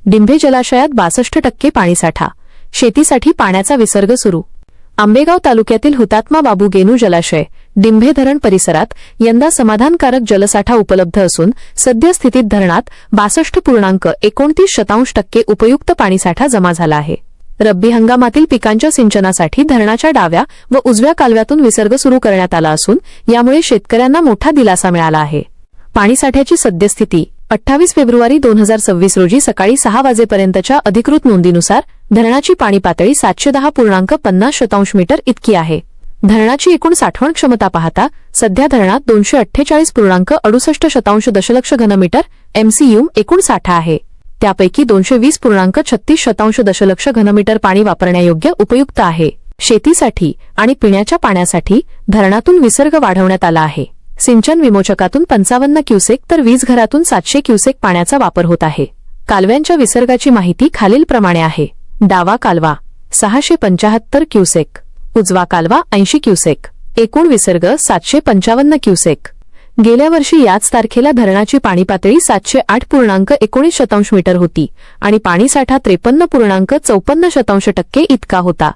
डिंभे जलाशयात 62% पाणीसाठा, शेतीसाठी पाण्याचा विसर्ग सुरू। आंबेगाव तालुक्यातील हुतात्मा बाबू गेनू जलाशय, डिंभे धरण परिसरात यंदा समाधानकारक जलसाठा उपलब्ध असून सद्यस्थितीत धरणात 62.29% उपयुक्त पाणीसाठा जमा झाला आहे। रब्बी हंगामातील पिकांच्या सिंचनासाठी धरणाच्या डाव्या व उजव्या कालव्यातून विसर्ग सुरू करण्यात आला असून यामुळे शेतकऱ्यांना मोठा दिलासा मिळाला आहे। पाणीसाठ्याची सद्यस्थिती 28 फेब्रुवारी 2026 रोजी सकाळी 6 वाजेपर्यंतच्या अधिकृत नोंदीनुसार धरणाची पाणी पातळी 710.50 मीटर इतकी आहे। धरणाची एकूण साठवण क्षमता पाहता सध्या धरणात 248.68 दशलक्ष घनमीटर MCU एकूण साठा आहे। त्यापैकी 220.36 दशलक्ष घनमीटर पाणी वापरण्यायोग्य उपयुक्त आहे। शेतीसाठी आणि पिण्याच्या पाण्यासाठी धरणातून विसर्ग वाढवण्यात आला आहे। सिंचन विमोचकातून 55 क्युसेक तर वीज घरातून 700 क्युसेक पाण्याचा वापर होत आहे। कालव्यांच्या विसर्गाची माहिती खालीलप्रमाणे आहे। डावा कालवा 675 क्युसेक, उजवा कालवा 80 क्युसेक, एकूण विसर्ग 755 क्युसेक। गेल्या वर्षी याच तारखेला धरणाची पाणी पातळी 708.19 मीटर होती आणि पाणीसाठा 53.54% इतका होता।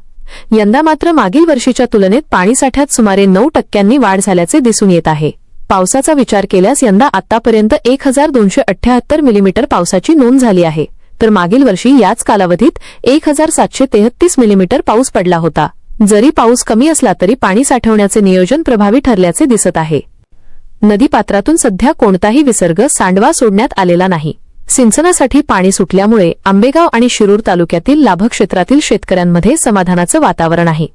यंदा मात्र मागील वर्षीच्या तुलनेत पाणीसाठ्यात सुमारे 9% वाढ झाल्याचे दिसून येत आहे। पावसाचा विचार केल्यास यंदा आतापर्यंत 1278 मिलीमीटर पावसाची नोंद झाली आहे, तर मागील वर्षी याच कालावधीत 1733 मिलीमीटर पाऊस पडला होता। जरी पाऊस कमी असला तरी पाणी साठवण्याचे नियोजन प्रभावी ठरल्याचे दिसत आहे। नदीपात्रातून सध्या कोणताही विसर्ग सांडवा सोडण्यात आलेला नाही। सिंचनासाठी पाणी सुटल्यामुळे आंबेगाव आणि शिरूर तालुक्यातील लाभक्षेत्रातील शेतकऱ्यांमध्ये समाधानाचं वातावरण आहे।